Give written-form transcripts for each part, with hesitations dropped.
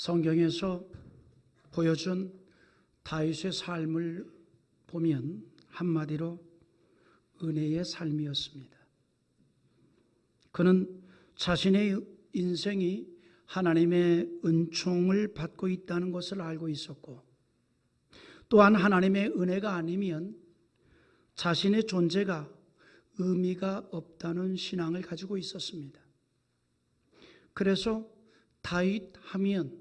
성경에서 보여준 다윗의 삶을 보면 한마디로 은혜의 삶이었습니다. 그는 자신의 인생이 하나님의 은총을 받고 있다는 것을 알고 있었고, 또한 하나님의 은혜가 아니면 자신의 존재가 의미가 없다는 신앙을 가지고 있었습니다. 그래서 다윗 하면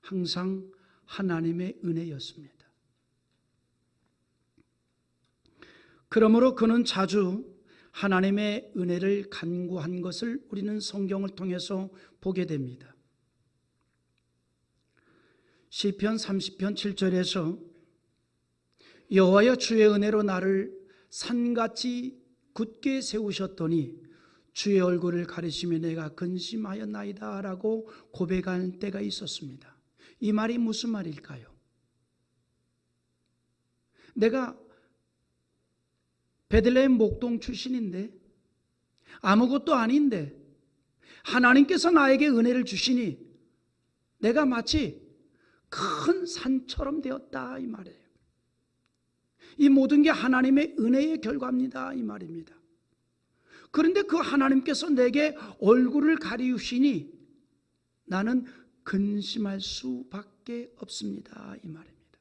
항상 하나님의 은혜였습니다. 그러므로 그는 자주 하나님의 은혜를 간구한 것을 우리는 성경을 통해서 보게 됩니다. 시편 30편 7절에서 여호와여 주의 은혜로 나를 산같이 굳게 세우셨더니 주의 얼굴을 가리시며 내가 근심하였나이다 라고 고백할 때가 있었습니다. 이 말이 무슨 말일까요? 내가 베들레헴 목동 출신인데, 아무것도 아닌데 하나님께서 나에게 은혜를 주시니 내가 마치 큰 산처럼 되었다, 이 말이에요. 이 모든 게 하나님의 은혜의 결과입니다, 이 말입니다. 그런데 그 하나님께서 내게 얼굴을 가리우시니 나는 근심할 수밖에 없습니다, 이 말입니다.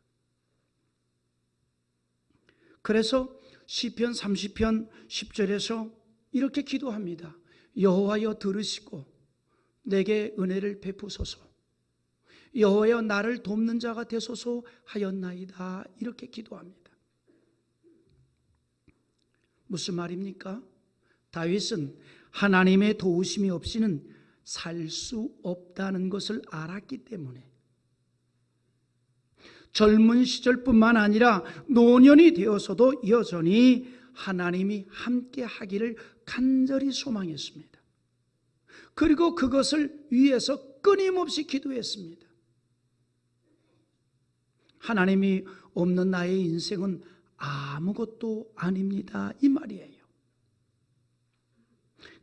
그래서 시편 30편 10절에서 이렇게 기도합니다. 여호와여 들으시고 내게 은혜를 베푸소서. 여호와여 나를 돕는 자가 되소서 하였나이다. 이렇게 기도합니다. 무슨 말입니까? 다윗은 하나님의 도우심이 없이는 살 수 없다는 것을 알았기 때문에 젊은 시절뿐만 아니라 노년이 되어서도 여전히 하나님이 함께 하기를 간절히 소망했습니다. 그리고 그것을 위해서 끊임없이 기도했습니다. 하나님이 없는 나의 인생은 아무것도 아닙니다, 이 말이에요.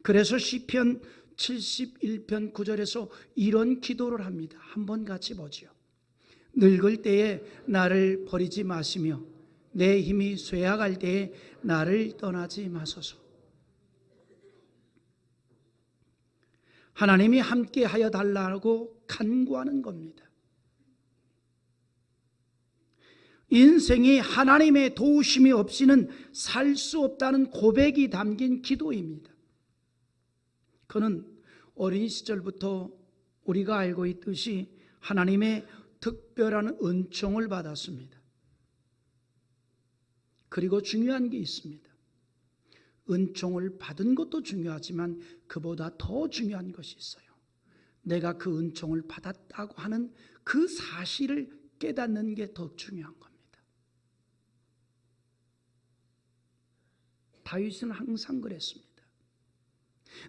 그래서 시편 71편 9절에서 이런 기도를 합니다. 한번 같이 보죠. 늙을 때에 나를 버리지 마시며 내 힘이 쇠약할 때에 나를 떠나지 마소서. 하나님이 함께 하여 달라고 간구하는 겁니다. 인생이 하나님의 도우심이 없이는 살 수 없다는 고백이 담긴 기도입니다. 그는 어린 시절부터 우리가 알고 있듯이 하나님의 특별한 은총을 받았습니다. 그리고 중요한 게 있습니다. 은총을 받은 것도 중요하지만 그보다 더 중요한 것이 있어요. 내가 그 은총을 받았다고 하는 그 사실을 깨닫는 게 더 중요한 겁니다. 다윗은 항상 그랬습니다.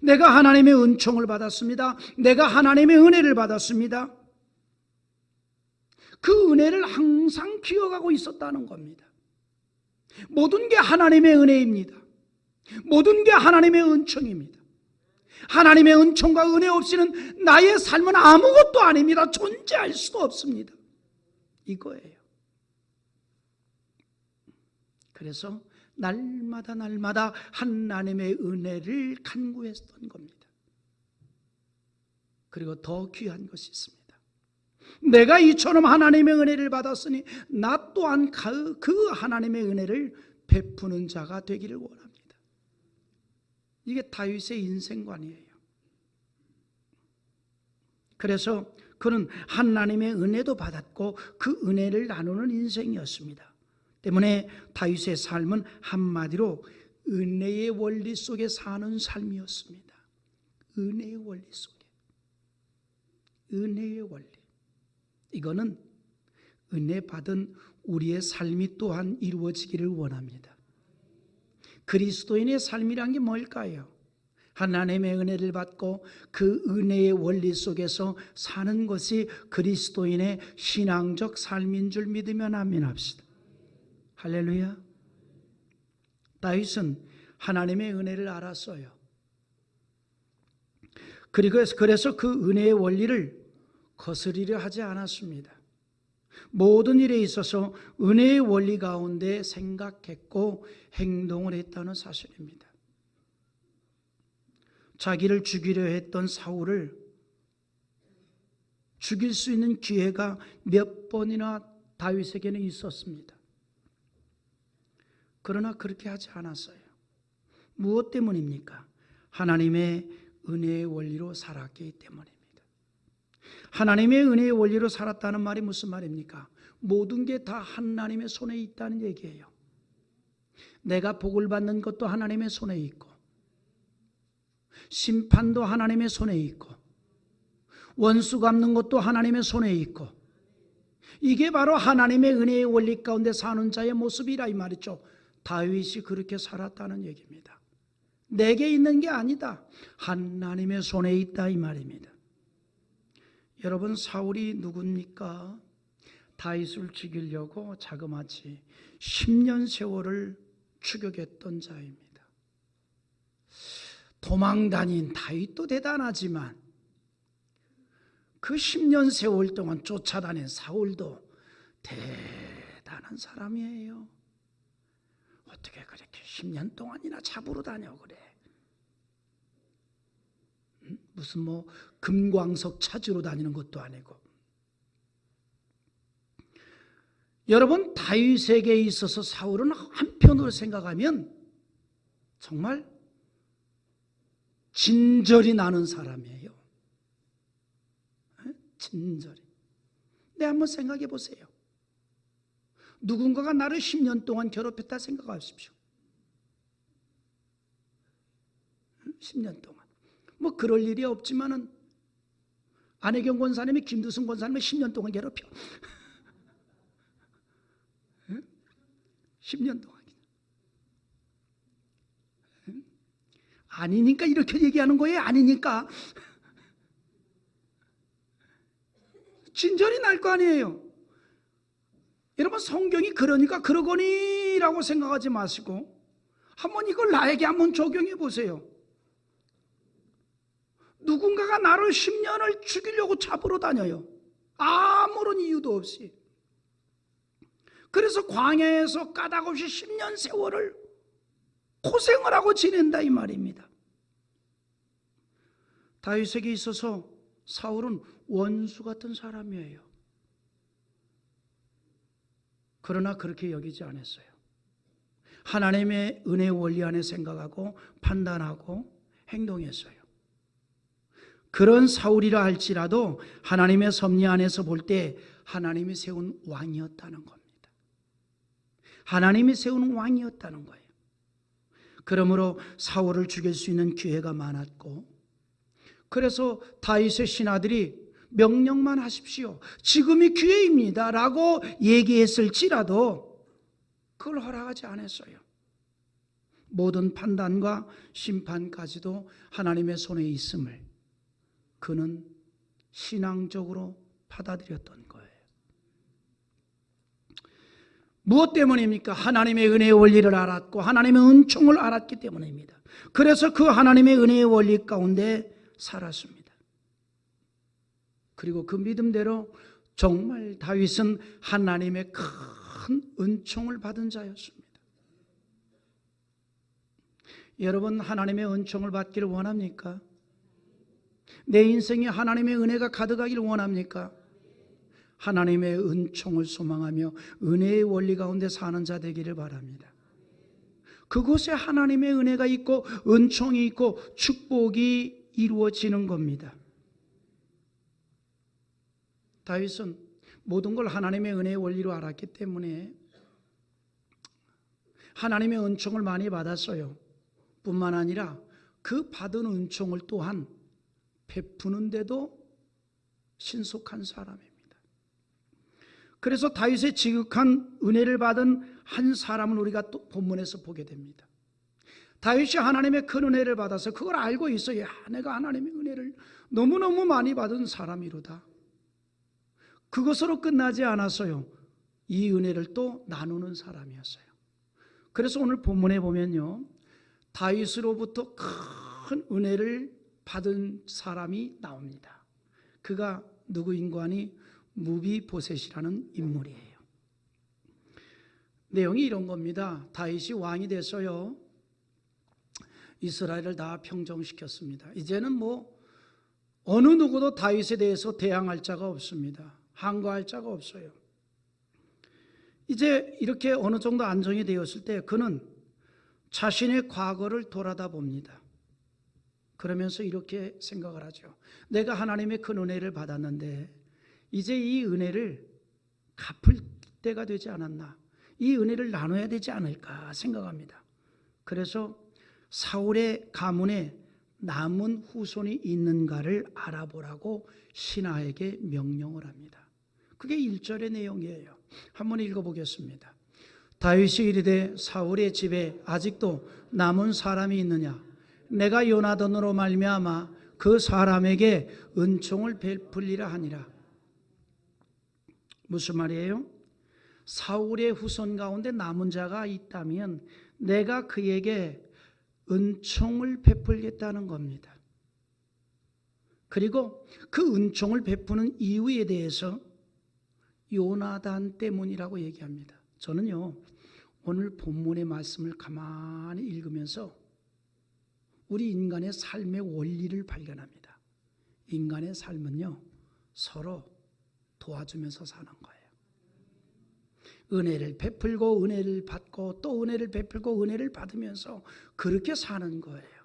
내가 하나님의 은총을 받았습니다. 내가 하나님의 은혜를 받았습니다. 그 은혜를 항상 기억하고 있었다는 겁니다. 모든 게 하나님의 은혜입니다. 모든 게 하나님의 은총입니다. 하나님의 은총과 은혜 없이는 나의 삶은 아무것도 아닙니다. 존재할 수도 없습니다. 이거예요. 그래서 날마다 하나님의 은혜를 간구했던 겁니다. 그리고 더 귀한 것이 있습니다. 내가 이처럼 하나님의 은혜를 받았으니 나 또한 그 하나님의 은혜를 베푸는 자가 되기를 원합니다. 이게 다윗의 인생관이에요. 그래서 그는 하나님의 은혜도 받았고 그 은혜를 나누는 인생이었습니다. 때문에 다윗의 삶은 한마디로 은혜의 원리 속에 사는 삶이었습니다. 은혜의 원리 속에. 은혜의 원리. 이거는 은혜 받은 우리의 삶이 또한 이루어지기를 원합니다. 그리스도인의 삶이란 게 뭘까요? 하나님의 은혜를 받고 그 은혜의 원리 속에서 사는 것이 그리스도인의 신앙적 삶인 줄 믿으면 아멘합시다. 할렐루야. 다윗은 하나님의 은혜를 알았어요. 그래서 그 은혜의 원리를 거스리려 하지 않았습니다. 모든 일에 있어서 은혜의 원리 가운데 생각했고 행동을 했다는 사실입니다. 자기를 죽이려 했던 사울을 죽일 수 있는 기회가 몇 번이나 다윗에게는 있었습니다. 그러나 그렇게 하지 않았어요. 무엇 때문입니까? 하나님의 은혜의 원리로 살았기 때문입니다. 하나님의 은혜의 원리로 살았다는 말이 무슨 말입니까? 모든 게 다 하나님의 손에 있다는 얘기예요. 내가 복을 받는 것도 하나님의 손에 있고, 심판도 하나님의 손에 있고, 원수 갚는 것도 하나님의 손에 있고, 이게 바로 하나님의 은혜의 원리 가운데 사는 자의 모습이라 이 말이죠. 다윗이 그렇게 살았다는 얘기입니다. 내게 있는 게 아니다. 하나님의 손에 있다 이 말입니다. 여러분, 사울이 누굽니까? 다윗을 죽이려고 자그마치 10년 세월을 추격했던 자입니다. 도망다닌 다윗도 대단하지만 그 10년 세월 동안 쫓아다닌 사울도 대단한 사람이에요. 어떻게 그렇게 10년 동안이나 잡으러 다녀 그래? 무슨 금광석 찾으러 다니는 것도 아니고. 여러분, 다윗에게 있어서 사울은 한편으로 생각하면 정말 진절이 나는 사람이에요. 진절이. 네, 한번 생각해 보세요. 누군가가 나를 10년 동안 괴롭혔다 생각하십시오. 10년 동안. 그럴 일이 없지만은 안혜경 권사님이 김두승 권사님을 10년 동안 괴롭혀. 10년 동안. 아니니까 이렇게 얘기하는 거예요. 아니니까. 진절이 날 거 아니에요. 여러분, 성경이 그러니까 그러거니라고 생각하지 마시고 한번 이걸 나에게 한번 적용해 보세요. 누군가가 나를 10년을 죽이려고 잡으러 다녀요. 아무런 이유도 없이. 그래서 광야에서 까닭없이 10년 세월을 고생을 하고 지낸다 이 말입니다. 다윗에게 있어서 사울은 원수 같은 사람이에요. 그러나 그렇게 여기지 않았어요. 하나님의 은혜 원리 안에 생각하고 판단하고 행동했어요. 그런 사울이라 할지라도 하나님의 섭리 안에서 볼 때 하나님이 세운 왕이었다는 겁니다. 하나님이 세운 왕이었다는 거예요. 그러므로 사울을 죽일 수 있는 기회가 많았고, 그래서 다윗의 신하들이 명령만 하십시오, 지금이 기회입니다 라고 얘기했을지라도 그걸 허락하지 않았어요. 모든 판단과 심판까지도 하나님의 손에 있음을 그는 신앙적으로 받아들였던 거예요. 무엇 때문입니까? 하나님의 은혜의 원리를 알았고 하나님의 은총을 알았기 때문입니다. 그래서 그 하나님의 은혜의 원리 가운데 살았습니다. 그리고 그 믿음대로 정말 다윗은 하나님의 큰 은총을 받은 자였습니다. 여러분, 하나님의 은총을 받기를 원합니까? 내 인생에 하나님의 은혜가 가득하기를 원합니까? 하나님의 은총을 소망하며 은혜의 원리 가운데 사는 자 되기를 바랍니다. 그곳에 하나님의 은혜가 있고 은총이 있고 축복이 이루어지는 겁니다. 다윗은 모든 걸 하나님의 은혜의 원리로 알았기 때문에 하나님의 은총을 많이 받았어요. 뿐만 아니라 그 받은 은총을 또한 베푸는데도 신속한 사람입니다. 그래서 다윗의 지극한 은혜를 받은 한 사람을 우리가 또 본문에서 보게 됩니다. 다윗이 하나님의 큰 은혜를 받아서 그걸 알고 있어요. 내가 하나님의 은혜를 너무너무 많이 받은 사람이로다. 그것으로 끝나지 않았어요. 이 은혜를 또 나누는 사람이었어요. 그래서 오늘 본문에 보면요, 다윗으로부터 큰 은혜를 받은 사람이 나옵니다. 그가 누구인고 하니 무비보셋이라는 인물이에요. 내용이 이런 겁니다. 다윗이 왕이 됐어요. 이스라엘을 다 평정시켰습니다. 이제는 어느 누구도 다윗에 대해서 대항할 자가 없습니다. 항거할 자가 없어요. 이제 이렇게 어느 정도 안정이 되었을 때 그는 자신의 과거를 돌아다 봅니다. 그러면서 이렇게 생각을 하죠. 내가 하나님의 큰 은혜를 받았는데 이제 이 은혜를 갚을 때가 되지 않았나, 이 은혜를 나눠야 되지 않을까 생각합니다. 그래서 사울의 가문에 남은 후손이 있는가를 알아보라고 신하에게 명령을 합니다. 그게 1절의 내용이에요. 한번 읽어보겠습니다. 다윗이 이르되 사울의 집에 아직도 남은 사람이 있느냐? 내가 요나단으로 말미암아 그 사람에게 은총을 베풀리라 하니라. 무슨 말이에요? 사울의 후손 가운데 남은 자가 있다면 내가 그에게 은총을 베풀겠다는 겁니다. 그리고 그 은총을 베푸는 이유에 대해서 요나단 때문이라고 얘기합니다. 저는요, 오늘 본문의 말씀을 가만히 읽으면서 우리 인간의 삶의 원리를 발견합니다. 인간의 삶은요, 서로 도와주면서 사는 거예요. 은혜를 베풀고 은혜를 받고 또 은혜를 베풀고 은혜를 받으면서 그렇게 사는 거예요.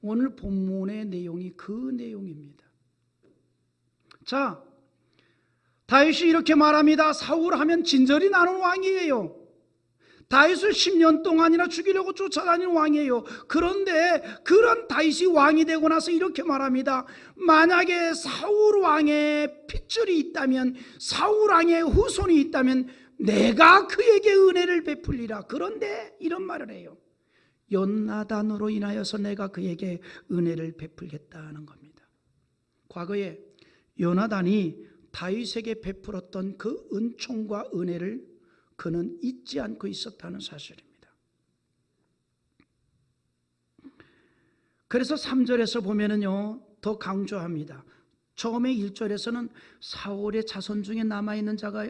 오늘 본문의 내용이 그 내용입니다. 자, 다윗이 이렇게 말합니다. 사울하면 진절이 나는 왕이에요. 다윗을 10년 동안이나 죽이려고 쫓아다니는 왕이에요. 그런데 그런 다윗이 왕이 되고 나서 이렇게 말합니다. 만약에 사울 왕의 핏줄이 있다면, 사울 왕의 후손이 있다면 내가 그에게 은혜를 베풀리라. 그런데 이런 말을 해요. 요나단으로 인하여서 내가 그에게 은혜를 베풀겠다는 겁니다. 과거에 요나단이 다윗에게 베풀었던 그 은총과 은혜를 그는 잊지 않고 있었다는 사실입니다. 그래서 3절에서 보면은요, 더 강조합니다. 처음에 1절에서는 사울의 자손 중에 남아있는 자가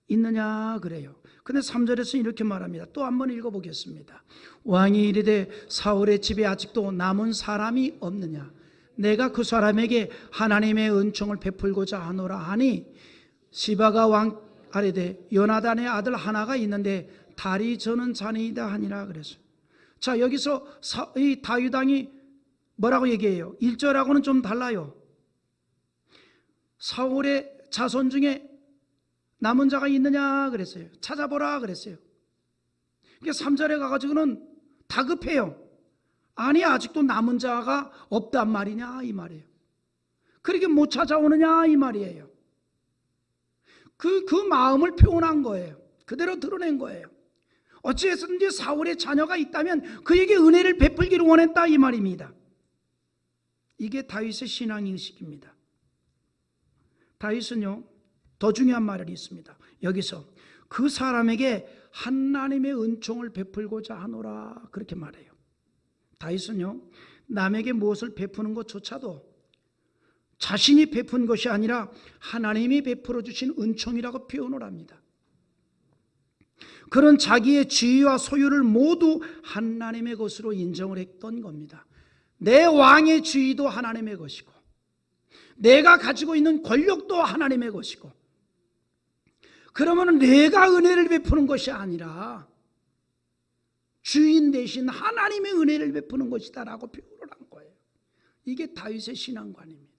있느냐 그래요. 근데 3절에서 이렇게 말합니다. 또 한번 읽어보겠습니다. 왕이 이르되 사울의 집에 아직도 남은 사람이 없느냐? 내가 그 사람에게 하나님의 은총을 베풀고자 하노라 하니 시바가 왕 아래되 요나단의 아들 하나가 있는데 다리 저는 자네이다 하니라 그랬어요. 자, 여기서 이 다윗 왕이 뭐라고 얘기해요? 1절하고는 좀 달라요. 사울의 자손 중에 남은 자가 있느냐 그랬어요. 찾아보라 그랬어요. 그러니까 3절에 가가지고는 다급해요. 아니, 아직도 남은 자가 없단 말이냐 이 말이에요. 그렇게 못 찾아오느냐 이 말이에요. 그 마음을 표현한 거예요. 그대로 드러낸 거예요. 어찌해서든지 사울의 자녀가 있다면 그에게 은혜를 베풀기를 원했다 이 말입니다. 이게 다윗의 신앙의식입니다. 다윗은요, 더 중요한 말이 있습니다. 여기서 그 사람에게 하나님의 은총을 베풀고자 하노라 그렇게 말해요. 다윗은요, 남에게 무엇을 베푸는 것조차도 자신이 베푼 것이 아니라 하나님이 베풀어 주신 은총이라고 표현을 합니다. 그런 자기의 지위와 소유를 모두 하나님의 것으로 인정을 했던 겁니다. 내 왕의 지위도 하나님의 것이고 내가 가지고 있는 권력도 하나님의 것이고, 그러면 내가 은혜를 베푸는 것이 아니라 주인 대신 하나님의 은혜를 베푸는 것이다 라고 표현을 한 거예요. 이게 다윗의 신앙관입니다.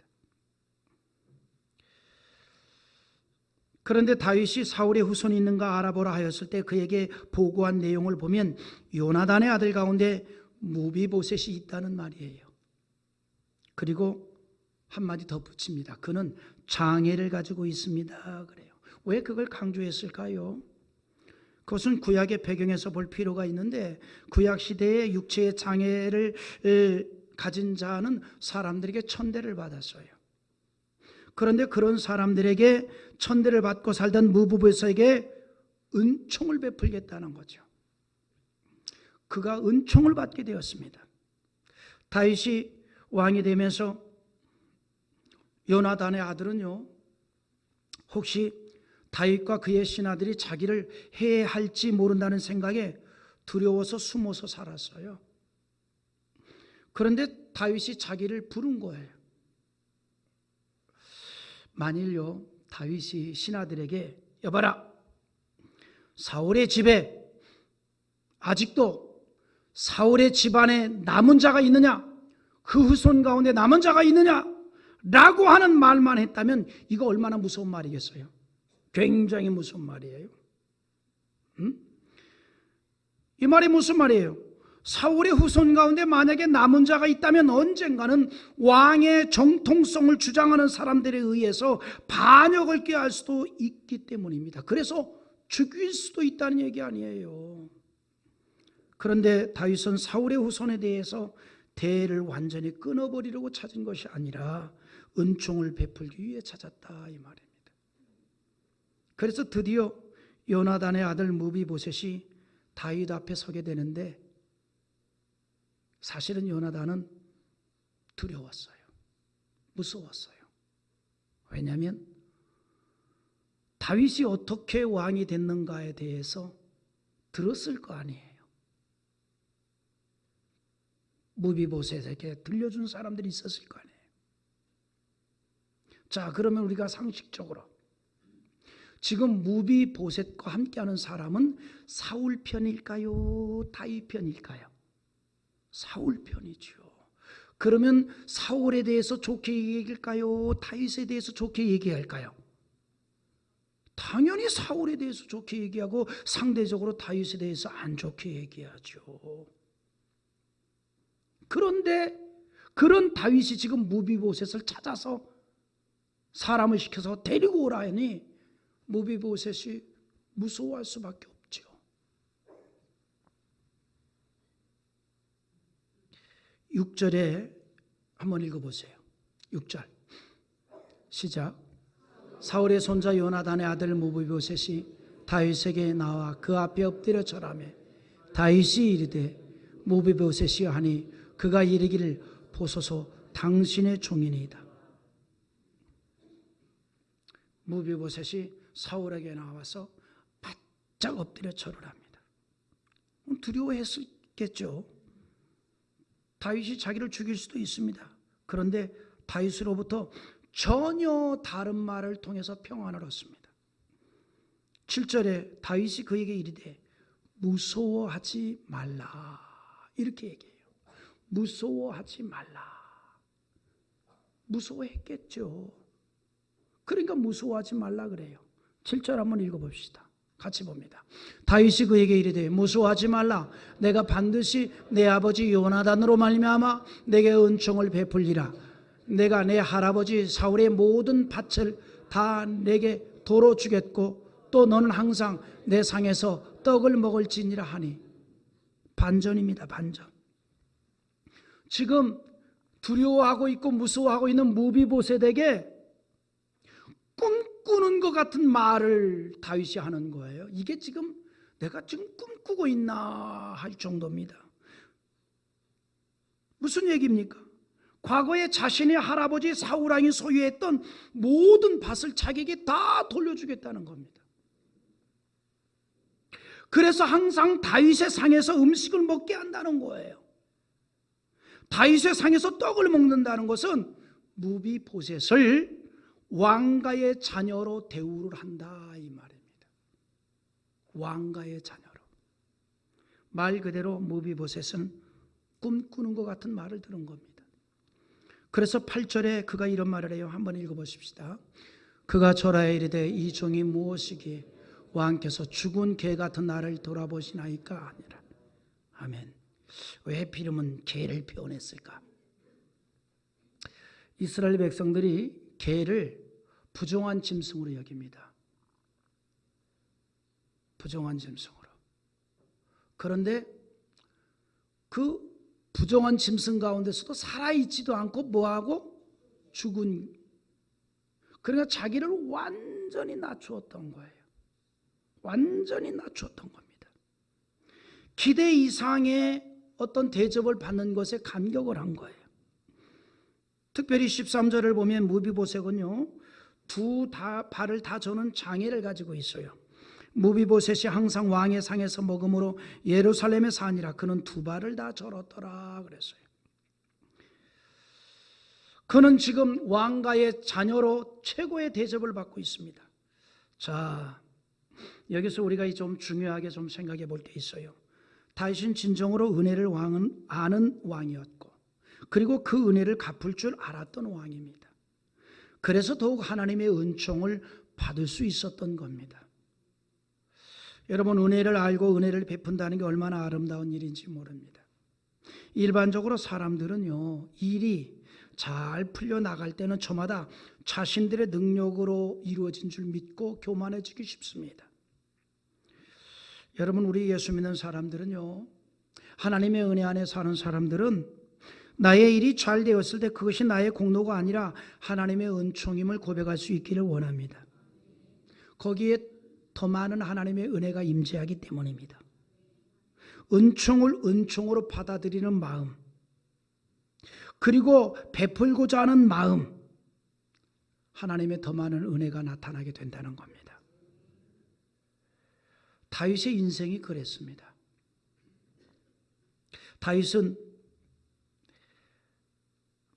그런데 다윗이 사울의 후손이 있는가 알아보라 하였을 때 그에게 보고한 내용을 보면 요나단의 아들 가운데 무비보셋이 있다는 말이에요. 그리고 한마디 더 붙입니다. 그는 장애를 가지고 있습니다 그래요. 왜 그걸 강조했을까요? 그것은 구약의 배경에서 볼 필요가 있는데, 구약 시대에 육체의 장애를 가진 자는 사람들에게 천대를 받았어요. 그런데 그런 사람들에게 천대를 받고 살던 무비보셋에게 은총을 베풀겠다는 거죠. 그가 은총을 받게 되었습니다. 다윗이 왕이 되면서 요나단의 아들은요, 혹시 다윗과 그의 신하들이 자기를 해할지 모른다는 생각에 두려워서 숨어서 살았어요. 그런데 다윗이 자기를 부른 거예요. 만일요, 다윗이 신하들에게 여봐라, 사울의 집에 아직도 사울의 집안에 남은 자가 있느냐, 그 후손 가운데 남은 자가 있느냐 라고 하는 말만 했다면 이거 얼마나 무서운 말이겠어요? 굉장히 무서운 말이에요. 이 말이 무슨 말이에요? 사울의 후손 가운데 만약에 남은 자가 있다면 언젠가는 왕의 정통성을 주장하는 사람들에 의해서 반역을 꾀할 수도 있기 때문입니다. 그래서 죽일 수도 있다는 얘기 아니에요. 그런데 다윗은 사울의 후손에 대해서 대를 완전히 끊어버리려고 찾은 것이 아니라 은총을 베풀기 위해 찾았다, 이 말입니다. 그래서 드디어 요나단의 아들 무비보셋이 다윗 앞에 서게 되는데, 사실은 요나단은 두려웠어요. 무서웠어요. 왜냐하면 다윗이 어떻게 왕이 됐는가에 대해서 들었을 거 아니에요. 무비보셋에게 들려준 사람들이 있었을 거 아니에요. 자, 그러면 우리가 상식적으로 지금 무비보셋과 함께하는 사람은 사울 편일까요? 다윗 편일까요? 사울 편이죠. 그러면 사울에 대해서 좋게 얘기할까요? 다윗에 대해서 좋게 얘기할까요? 당연히 사울에 대해서 좋게 얘기하고 상대적으로 다윗에 대해서 안 좋게 얘기하죠. 그런데 그런 다윗이 지금 무비보셋을 찾아서 사람을 시켜서 데리고 오라 하니 무비보셋이 무서워할 수밖에 없죠. 6절에 한번 읽어보세요. 6절 시작. 사울의 손자 요나단의 아들 무비보셋이 다윗에게 나와 그 앞에 엎드려 절하며 다윗이 이르되 무비보셋이여 하니 그가 이르기를 보소서 당신의 종이니이다. 무비보셋이 사울에게 나와서 바짝 엎드려 절을 합니다. 두려워했겠죠. 다윗이 자기를 죽일 수도 있습니다. 그런데 다윗으로부터 전혀 다른 말을 통해서 평안을 얻습니다. 7절에 다윗이 그에게 이르되 무서워하지 말라, 이렇게 얘기해요. 무서워하지 말라. 무서워했겠죠. 그러니까 무서워하지 말라 그래요. 7절 한번 읽어봅시다. 같이 봅니다. 다윗이 그에게 이르되 무서워하지 말라. 내가 반드시 내 아버지 요나단으로 말미암아 내게 은총을 베풀리라. 내가 내 할아버지 사울의 모든 밭을 다 내게 도로 주겠고 또 너는 항상 내 상에서 떡을 먹을지니라 하니. 반전입니다. 반전. 지금 두려워하고 있고 무서워하고 있는 무비보셋에게 꿈꾸는 것 같은 말을 다윗이 하는 거예요. 이게 지금 내가 지금 꿈꾸고 있나 할 정도입니다. 무슨 얘기입니까? 과거에 자신의 할아버지 사울왕이 소유했던 모든 밭을 자기에게 다 돌려주겠다는 겁니다. 그래서 항상 다윗의 상에서 음식을 먹게 한다는 거예요. 다윗의 상에서 떡을 먹는다는 것은 무비보셋을 왕가의 자녀로 대우를 한다, 이 말입니다. 왕가의 자녀로. 말 그대로 무비보셋은 꿈꾸는 것 같은 말을 들은 겁니다. 그래서 8절에 그가 이런 말을 해요. 한번 읽어보십시다. 그가 절하여 이르되 이 종이 무엇이기에 왕께서 죽은 개 같은 나를 돌아보시나이까 아니라. 아멘. 왜 비름은 개를 표현했을까? 이스라엘 백성들이 개를 부정한 짐승으로 여깁니다. 부정한 짐승으로. 그런데 그 부정한 짐승 가운데서도 살아있지도 않고 뭐하고 죽은. 그러니까 자기를 완전히 낮추었던 거예요. 완전히 낮추었던 겁니다. 기대 이상의 어떤 대접을 받는 것에 감격을 한 거예요. 특별히 13절을 보면 무비보셋은요, 발을 다 저는 장애를 가지고 있어요. 무비보셋이 항상 왕의 상에서 먹음으로 예루살렘에 사니라. 그는 두 발을 다 절었더라 그랬어요. 그는 지금 왕가의 자녀로 최고의 대접을 받고 있습니다. 자, 여기서 우리가 좀 중요하게 좀 생각해 볼 게 있어요. 다윗은 진정으로 은혜를 아는 왕이었고, 그리고 그 은혜를 갚을 줄 알았던 왕입니다. 그래서 더욱 하나님의 은총을 받을 수 있었던 겁니다. 여러분, 은혜를 알고 은혜를 베푼다는 게 얼마나 아름다운 일인지 모릅니다. 일반적으로 사람들은요, 일이 잘 풀려나갈 때는 저마다 자신들의 능력으로 이루어진 줄 믿고 교만해지기 쉽습니다. 여러분, 우리 예수 믿는 사람들은요, 하나님의 은혜 안에 사는 사람들은 나의 일이 잘 되었을 때 그것이 나의 공로가 아니라 하나님의 은총임을 고백할 수 있기를 원합니다. 거기에 더 많은 하나님의 은혜가 임재하기 때문입니다. 은총을 은총으로 받아들이는 마음, 그리고 베풀고자 하는 마음, 하나님의 더 많은 은혜가 나타나게 된다는 겁니다. 다윗의 인생이 그랬습니다. 다윗은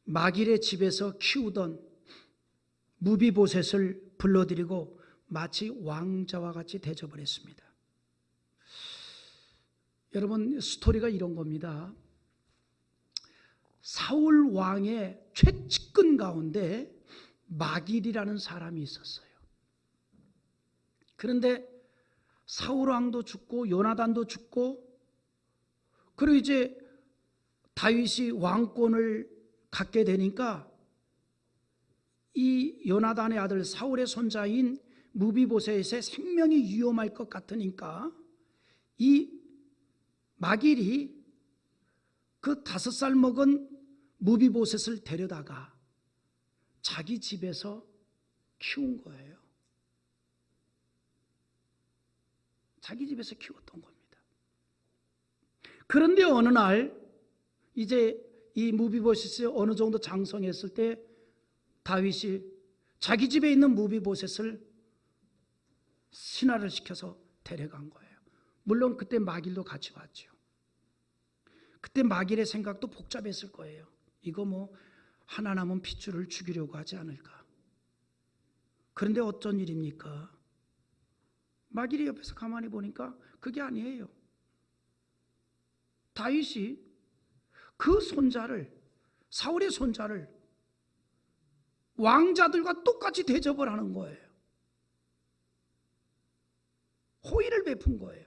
마길의 집에서 키우던 무비보셋을 불러들이고 마치 왕자와 같이 대접을 했습니다. 여러분, 스토리가 이런 겁니다. 사울 왕의 최측근 가운데 마길이라는 사람이 있었어요. 그런데 사울 왕도 죽고 요나단도 죽고, 그리고 이제 다윗이 왕권을 갖게 되니까 이 요나단의 아들 사울의 손자인 무비보셋의 생명이 위험할 것 같으니까 이 마길이 그 5살 먹은 무비보셋을 데려다가 자기 집에서 키운 거예요. 자기 집에서 키웠던 겁니다. 그런데 어느 날 이제 이 무비보셋이 어느 정도 장성했을 때 다윗이 자기 집에 있는 무비보셋을 신하를 시켜서 데려간 거예요. 물론 그때 마길도 같이 왔죠. 그때 마길의 생각도 복잡했을 거예요. 이거 뭐 하나 남은 핏줄을 죽이려고 하지 않을까. 그런데 어쩐 일입니까? 마길이 옆에서 가만히 보니까 그게 아니에요. 다윗이 그 손자를, 사울의 손자를 왕자들과 똑같이 대접을 하는 거예요. 호의를 베푼 거예요.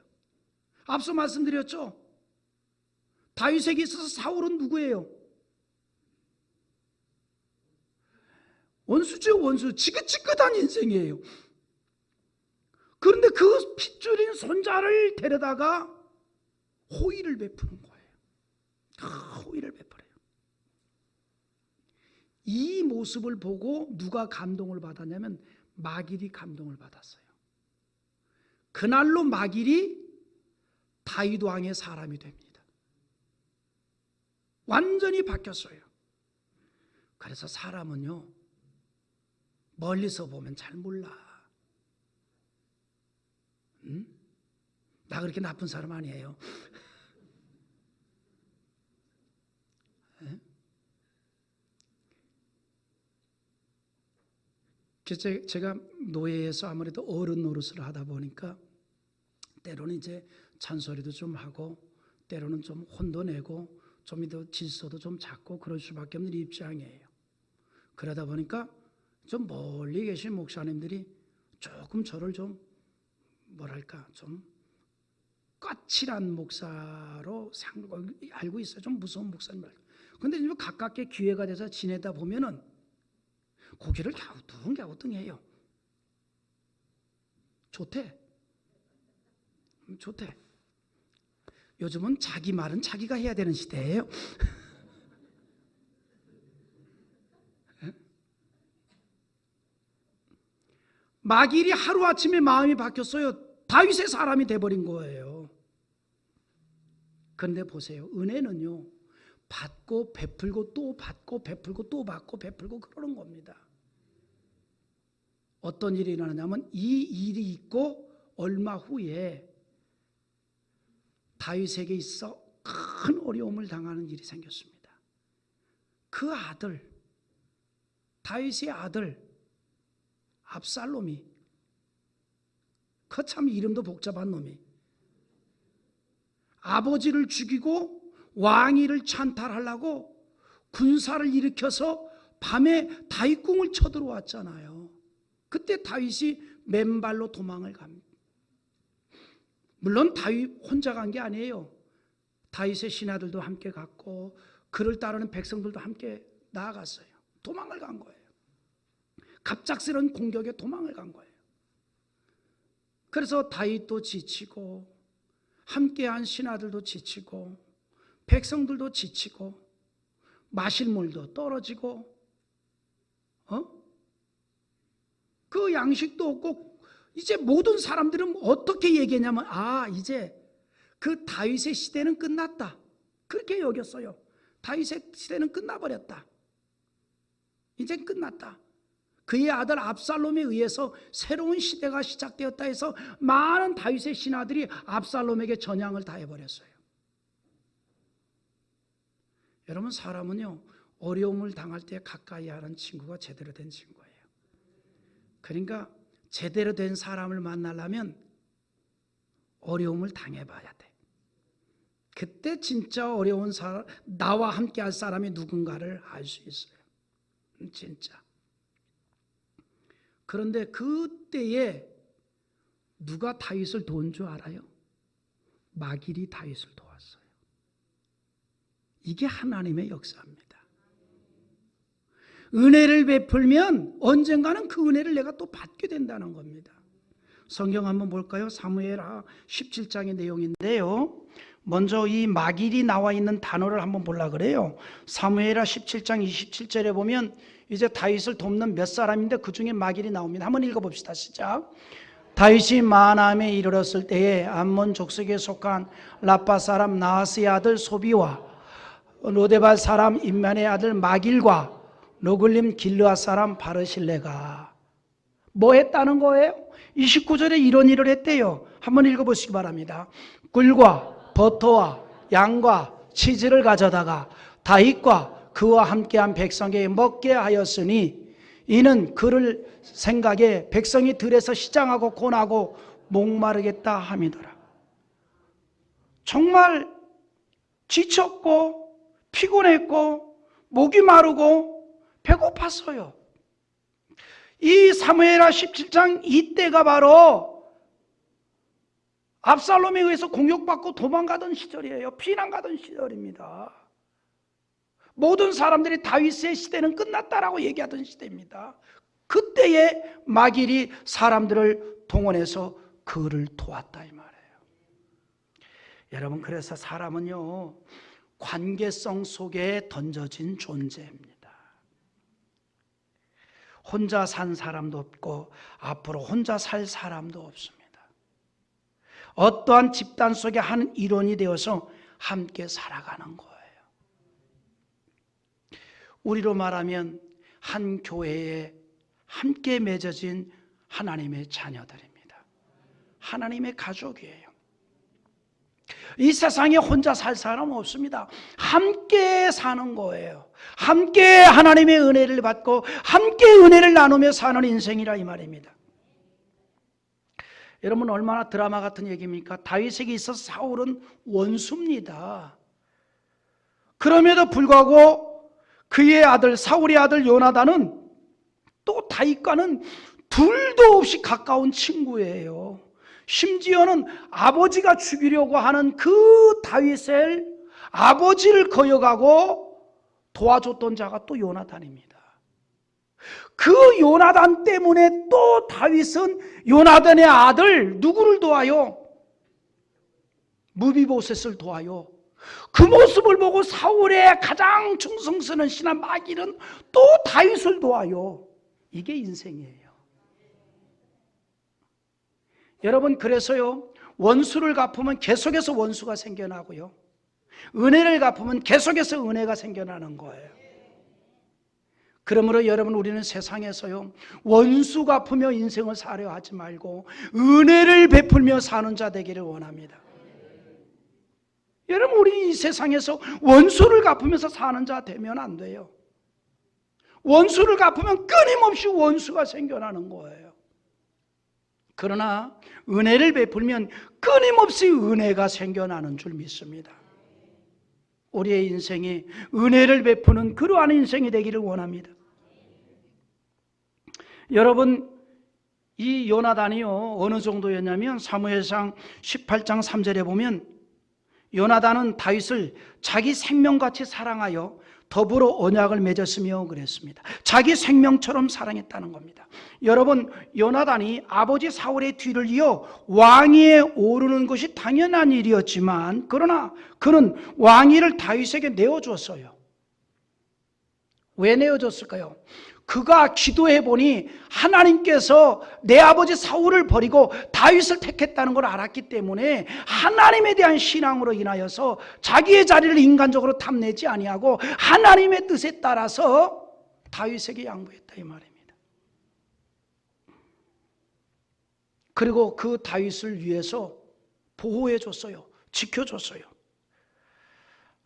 앞서 말씀드렸죠? 다윗에게 있어서 사울은 누구예요? 원수죠, 원수. 지긋지긋한 인생이에요. 그런데 그 핏줄인 손자를 데려다가 호의를 베푸는 거예요. 호의를 베풀어요. 이 모습을 보고 누가 감동을 받았냐면 마길이 감동을 받았어요. 그날로 마길이 다윗 왕의 사람이 됩니다. 완전히 바뀌었어요. 그래서 사람은요, 멀리서 보면 잘 몰라. 나 그렇게 나쁜 사람 아니에요. 제가 노예에서 아무래도 어른 노릇을 하다 보니까 때로는 이제 잔소리도 좀 하고, 때로는 좀 혼도 내고, 좀 더 질서도 좀 잡고 그럴 수밖에 없는 입장이에요. 그러다 보니까 좀 멀리 계신 목사님들이 조금 저를 좀 뭐랄까 좀 까칠한 목사로 알고 있어요. 좀 무서운 목사님 말고. 그런데 가깝게 기회가 돼서 지내다 보면은 고개를 갸우뚱갸우뚱해요. 좋대. 좋대. 요즘은 자기 말은 자기가 해야 되는 시대예요. 마길이 하루아침에 마음이 바뀌었어요. 다윗의 사람이 돼버린 거예요. 그런데 보세요. 은혜는요, 받고 베풀고 또 받고 베풀고 또 받고 베풀고 그러는 겁니다. 어떤 일이 일어나냐면 이 일이 있고 얼마 후에 다윗에게 있어 큰 어려움을 당하는 일이 생겼습니다. 그 아들, 다윗의 아들 압살롬이, 참 이름도 복잡한 놈이 아버지를 죽이고 왕위를 찬탈하려고 군사를 일으켜서 밤에 다윗궁을 쳐들어왔잖아요. 그때 다윗이 맨발로 도망을 갑니다. 물론 다윗 혼자 간 게 아니에요. 다윗의 신하들도 함께 갔고 그를 따르는 백성들도 함께 나아갔어요. 도망을 간 거예요. 갑작스러운 공격에 도망을 간 거예요. 그래서 다윗도 지치고 함께한 신하들도 지치고 백성들도 지치고 마실 물도 떨어지고 그 양식도 없고 이제 모든 사람들은 어떻게 얘기했냐면 이제 그 다윗의 시대는 끝났다. 그렇게 여겼어요. 다윗의 시대는 끝나버렸다. 이젠 끝났다. 그의 아들 압살롬에 의해서 새로운 시대가 시작되었다 해서 많은 다윗의 신하들이 압살롬에게 전향을 다해버렸어요. 여러분, 사람은요 어려움을 당할 때 가까이 하는 친구가 제대로 된 친구예요. 그러니까 제대로 된 사람을 만나려면 어려움을 당해봐야 돼. 그때 진짜 어려운 사람, 나와 함께 할 사람이 누군가를 알 수 있어요. 진짜. 그런데 그때에 누가 다윗을 도운 줄 알아요? 마길이 다윗을 도왔어요. 이게 하나님의 역사입니다. 은혜를 베풀면 언젠가는 그 은혜를 내가 또 받게 된다는 겁니다. 성경 한번 볼까요? 사무엘하 17장의 내용인데요. 먼저 이 마길이 나와 있는 단어를 한번 보려고 그래요. 사무엘하 17장 27절에 보면 이제 다윗을 돕는 몇 사람인데 그 중에 마길이 나옵니다. 한번 읽어봅시다. 시작. 다윗이 마하나임에 이르렀을 때에 암몬 족속에 속한 라파 사람 나하스의 아들 소비와 로데발 사람 임만의 아들 마길과 노글림 길르앗 사람 바르실레가 뭐 했다는 거예요? 29절에 이런 일을 했대요. 한번 읽어보시기 바랍니다. 꿀과 버터와 양과 치즈를 가져다가 다윗과 그와 함께한 백성에게 먹게 하였으니 이는 그를 생각에 백성이 들에서 시장하고 고나고 목마르겠다 함이더라. 정말 지쳤고 피곤했고 목이 마르고 배고팠어요. 이 사무엘하 17장 이때가 바로 압살롬에 의해서 공격받고 도망가던 시절이에요. 피난가던 시절입니다. 모든 사람들이 다윗의 시대는 끝났다라고 얘기하던 시대입니다. 그때에 마길이 사람들을 동원해서 그를 도왔다 이 말이에요. 여러분, 그래서 사람은요 관계성 속에 던져진 존재입니다. 혼자 산 사람도 없고 앞으로 혼자 살 사람도 없습니다. 어떠한 집단 속에 한 일원이 되어서 함께 살아가는 거예요. 우리로 말하면 한 교회에 함께 맺어진 하나님의 자녀들입니다. 하나님의 가족이에요. 이 세상에 혼자 살 사람은 없습니다. 함께 사는 거예요. 함께 하나님의 은혜를 받고 함께 은혜를 나누며 사는 인생이라 이 말입니다. 여러분, 얼마나 드라마 같은 얘기입니까? 다윗에게 있어서 사울은 원수입니다. 그럼에도 불구하고 그의 아들, 사울의 아들 요나단은 또 다윗과는 둘도 없이 가까운 친구예요. 심지어는 아버지가 죽이려고 하는 그 다윗을 아버지를 거역하고 도와줬던 자가 또 요나단입니다. 그 요나단 때문에 또 다윗은 요나단의 아들 누구를 도와요? 무비보셋을 도와요. 그 모습을 보고 사울의 가장 충성스러운 신하 마길은 또 다윗을 도와요. 이게 인생이에요. 여러분, 그래서요 원수를 갚으면 계속해서 원수가 생겨나고요 은혜를 갚으면 계속해서 은혜가 생겨나는 거예요. 그러므로 여러분, 우리는 세상에서요, 원수 갚으며 인생을 살려 하지 말고 은혜를 베풀며 사는 자 되기를 원합니다. 여러분, 우리 이 세상에서 원수를 갚으면서 사는 자 되면 안 돼요. 원수를 갚으면 끊임없이 원수가 생겨나는 거예요. 그러나 은혜를 베풀면 끊임없이 은혜가 생겨나는 줄 믿습니다. 우리의 인생이 은혜를 베푸는 그러한 인생이 되기를 원합니다. 여러분, 이 요나단이요, 어느 정도였냐면 사무엘상 18장 3절에 보면 요나단은 다윗을 자기 생명같이 사랑하여 더불어 언약을 맺었으며 그랬습니다. 자기 생명처럼 사랑했다는 겁니다. 여러분, 요나단이 아버지 사울의 뒤를 이어 왕위에 오르는 것이 당연한 일이었지만, 그러나 그는 왕위를 다윗에게 내어줬어요. 왜 내어줬을까요? 그가 기도해 보니 하나님께서 내 아버지 사울을 버리고 다윗을 택했다는 걸 알았기 때문에 하나님에 대한 신앙으로 인하여서 자기의 자리를 인간적으로 탐내지 아니하고 하나님의 뜻에 따라서 다윗에게 양보했다, 이 말입니다. 그리고 그 다윗을 위해서 보호해 줬어요. 지켜줬어요.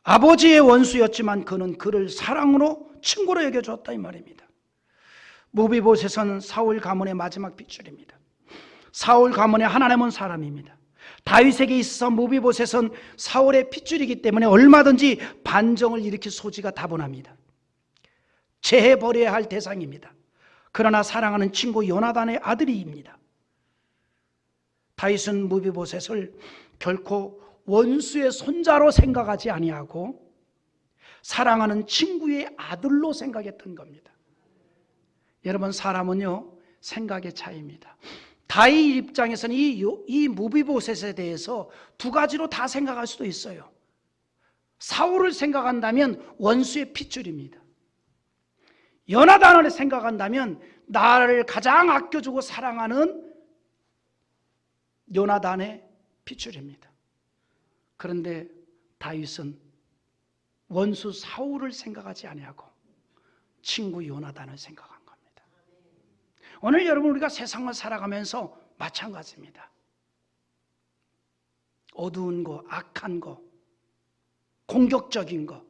아버지의 원수였지만 그는 그를 사랑으로 친구로 여겨줬다, 이 말입니다. 무비보셋은 사울 가문의 마지막 핏줄입니다. 사울 가문의 하나 남은 사람입니다. 다윗에게 있어서 무비보셋은 사울의 핏줄이기 때문에 얼마든지 반정을 일으킬 소지가 다분합니다. 제해버려야 할 대상입니다. 그러나 사랑하는 친구 요나단의 아들이입니다. 다윗은 무비보셋을 결코 원수의 손자로 생각하지 아니하고 사랑하는 친구의 아들로 생각했던 겁니다. 여러분, 사람은요, 생각의 차이입니다. 다윗 입장에서는 이 무비보셋에 대해서 두 가지로 다 생각할 수도 있어요. 사울을 생각한다면 원수의 핏줄입니다. 요나단을 생각한다면 나를 가장 아껴주고 사랑하는 요나단의 핏줄입니다. 그런데 다윗은 원수 사울을 생각하지 아니하고 친구 요나단을 생각합니다. 오늘 여러분, 우리가 세상을 살아가면서 마찬가지입니다. 어두운 거, 악한 거, 공격적인 거,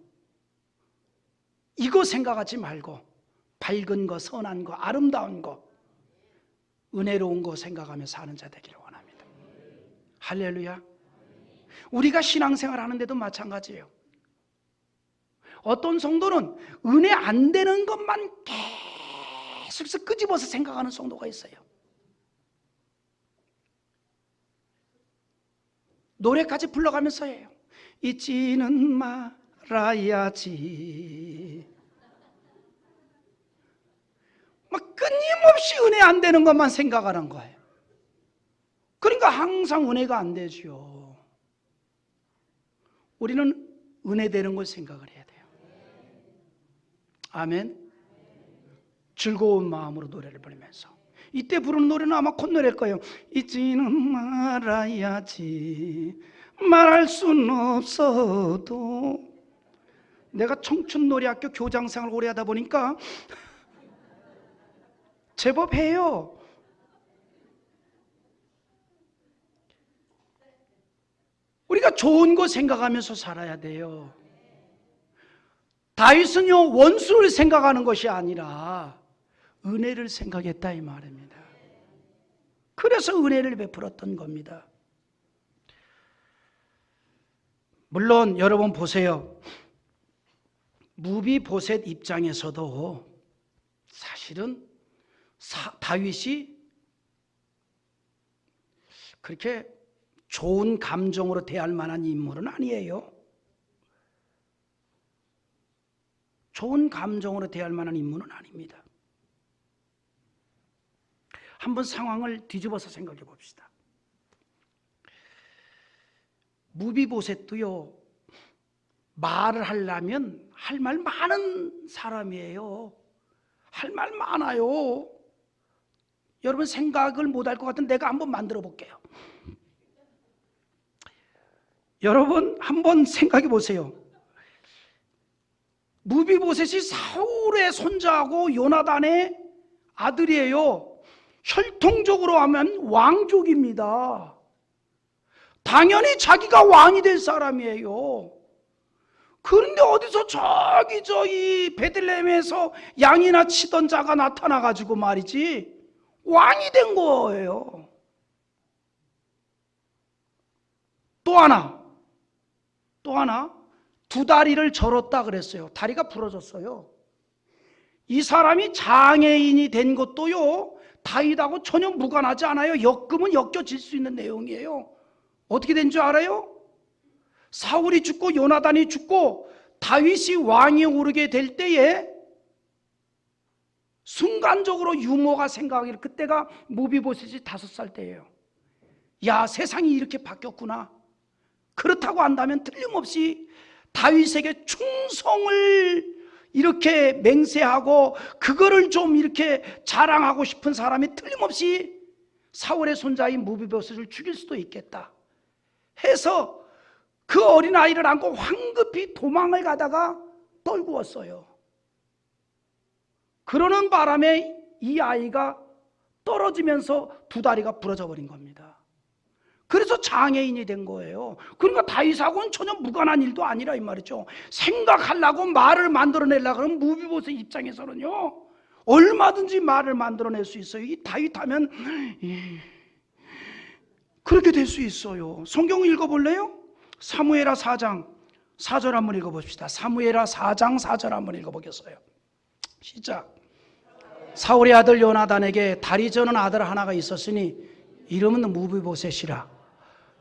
이거 생각하지 말고 밝은 거, 선한 거, 아름다운 거, 은혜로운 거 생각하며 사는 자 되기를 원합니다. 할렐루야. 우리가 신앙생활 하는데도 마찬가지예요. 어떤 성도는 은혜 안 되는 것만 계속 끄집어서 생각하는 성도가 있어요. 노래까지 불러가면서 해요. 잊지는 말아야지. 막 끊임없이 은혜 안 되는 것만 생각하는 거예요. 그러니까 항상 은혜가 안 되죠. 우리는 은혜 되는 걸 생각을 해야 돼요. 아멘. 즐거운 마음으로 노래를 부르면서, 이때 부르는 노래는 아마 콧노래일 거예요. 잊지는 말아야지, 말할 수는 없어도. 내가 청춘노래학교 교장생활을 오래 하다 보니까 제법 해요. 우리가 좋은 거 생각하면서 살아야 돼요. 다윗은요, 원수를 생각하는 것이 아니라 은혜를 생각했다, 이 말입니다. 그래서 은혜를 베풀었던 겁니다. 물론 여러분 보세요. 무비보셋 입장에서도 사실은 다윗이 그렇게 좋은 감정으로 대할 만한 인물은 아니에요. 좋은 감정으로 대할 만한 인물은 아닙니다. 한번 상황을 뒤집어서 생각해 봅시다. 무비보셋도요, 말을 하려면 할 말 많은 사람이에요. 할 말 많아요. 여러분 생각을 못할 것 같은 내가 한번 만들어 볼게요. 여러분 한번 생각해 보세요. 무비보셋이 사울의 손자하고 요나단의 아들이에요. 혈통적으로 하면 왕족입니다. 당연히 자기가 왕이 될 사람이에요. 그런데 어디서 저기 베들레헴에서 양이나 치던 자가 나타나가지고 말이지 왕이 된 거예요. 또 하나 두 다리를 절었다 그랬어요. 다리가 부러졌어요. 이 사람이 장애인이 된 것도요 다윗하고 전혀 무관하지 않아요. 엮으면 엮여질 수 있는 내용이에요. 어떻게 된 줄 알아요? 사울이 죽고 요나단이 죽고 다윗이 왕이 오르게 될 때에 순간적으로 유모가 생각하기를, 그때가 무비보셋이 5살 때예요. 야, 세상이 이렇게 바뀌었구나. 그렇다고 한다면 틀림없이 다윗에게 충성을 이렇게 맹세하고 그거를 좀 이렇게 자랑하고 싶은 사람이 틀림없이 사울의 손자인 무비보셋을 죽일 수도 있겠다 해서 그 어린아이를 안고 황급히 도망을 가다가 떨구었어요. 그러는 바람에 이 아이가 떨어지면서 두 다리가 부러져 버린 겁니다. 그래서 장애인이 된 거예요. 그러니까 다윗하고는 전혀 무관한 일도 아니라 이 말이죠. 생각하려고 말을 만들어내려고 하면 무비보셋 입장에서는요 얼마든지 말을 만들어낼 수 있어요. 이 다윗하면 그렇게 될 수 있어요. 성경 읽어볼래요? 사무엘하 4장 4절 한번 읽어봅시다. 사무엘하 4장 4절 한번 읽어보겠어요. 시작. 사울의 아들 요나단에게 다리 저는 아들 하나가 있었으니 이름은 무비보셋이라.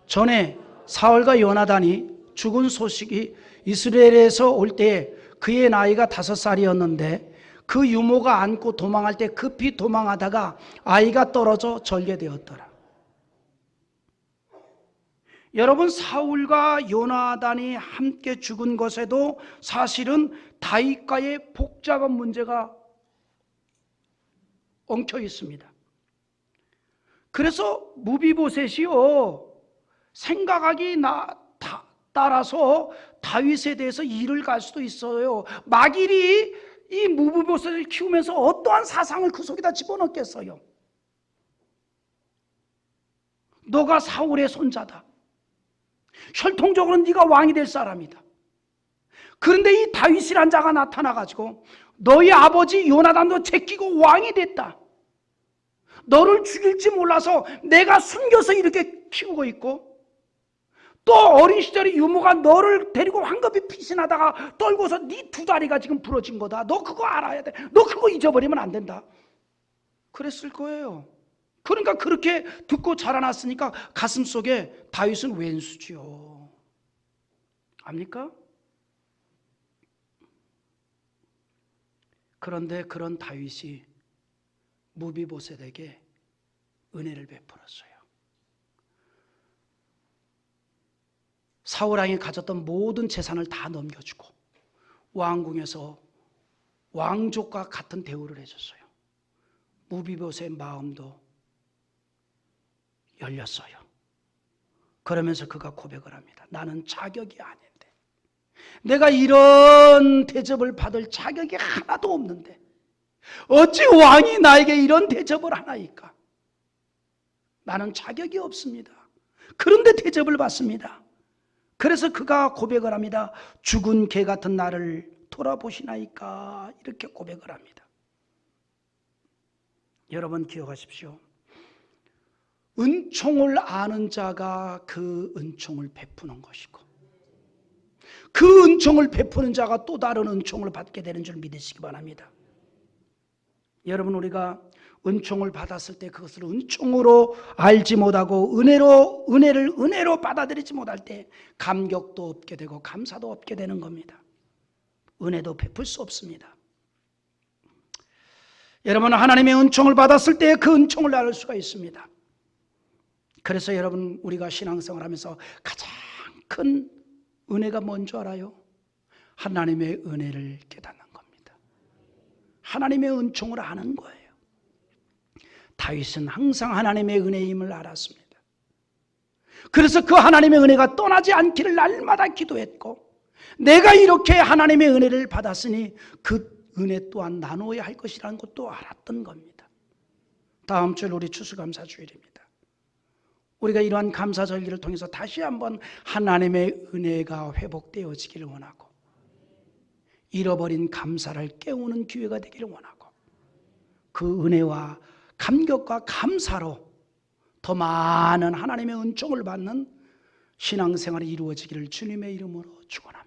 전에 사울과 요나단이 죽은 소식이 이스라엘에서 올 때에 그의 나이가 5살이었는데 그 유모가 안고 도망할 때 급히 도망하다가 아이가 떨어져 절개되었더라. 여러분, 사울과 요나단이 함께 죽은 것에도 사실은 다윗과의 복잡한 문제가 엉켜 있습니다. 그래서 무비보셋이요 생각하기 따라서 다윗에 대해서 일을 갈 수도 있어요. 마길이 이 무비보셋을 키우면서 어떠한 사상을 그 속에다 집어넣겠어요? 너가 사울의 손자다. 혈통적으로는 네가 왕이 될 사람이다. 그런데 이 다윗이란 자가 나타나가지고 너희 아버지 요나단도 제끼고 왕이 됐다. 너를 죽일지 몰라서 내가 숨겨서 이렇게 키우고 있고, 또 어린 시절에 유모가 너를 데리고 황급히 피신하다가 떨고서 네 두 다리가 지금 부러진 거다. 너 그거 알아야 돼. 너 그거 잊어버리면 안 된다. 그랬을 거예요. 그러니까 그렇게 듣고 자라났으니까 가슴속에 다윗은 왼수지요. 압니까? 그런데 그런 다윗이 무비보셋에게 은혜를 베풀었어요. 사울왕이 가졌던 모든 재산을 다 넘겨주고 왕궁에서 왕족과 같은 대우를 해줬어요. 무비보셋의 마음도 열렸어요. 그러면서 그가 고백을 합니다. 나는 자격이 아닌데, 내가 이런 대접을 받을 자격이 하나도 없는데 어찌 왕이 나에게 이런 대접을 하나이까? 나는 자격이 없습니다. 그런데 대접을 받습니다. 그래서 그가 고백을 합니다. 죽은 개 같은 나를 돌아보시나이까? 이렇게 고백을 합니다. 여러분 기억하십시오. 은총을 아는 자가 그 은총을 베푸는 것이고, 그 은총을 베푸는 자가 또 다른 은총을 받게 되는 줄 믿으시기 바랍니다. 여러분, 우리가 은총을 받았을 때 그것을 은총으로 알지 못하고 은혜를 은혜로 받아들이지 못할 때 감격도 없게 되고 감사도 없게 되는 겁니다. 은혜도 베풀 수 없습니다. 여러분, 하나님의 은총을 받았을 때 그 은총을 알을 수가 있습니다. 그래서 여러분, 우리가 신앙생활을 하면서 가장 큰 은혜가 뭔지 알아요? 하나님의 은혜를 깨닫는 겁니다. 하나님의 은총을 아는 거예요. 다윗은 항상 하나님의 은혜임을 알았습니다. 그래서 그 하나님의 은혜가 떠나지 않기를 날마다 기도했고, 내가 이렇게 하나님의 은혜를 받았으니 그 은혜 또한 나누어야 할 것이라는 것도 알았던 겁니다. 다음 주일 우리 추수감사주일입니다. 우리가 이러한 감사절기를 통해서 다시 한번 하나님의 은혜가 회복되어지기를 원하고, 잃어버린 감사를 깨우는 기회가 되기를 원하고, 그 은혜와 감격과 감사로 더 많은 하나님의 은총을 받는 신앙생활이 이루어지기를 주님의 이름으로 축원합니다.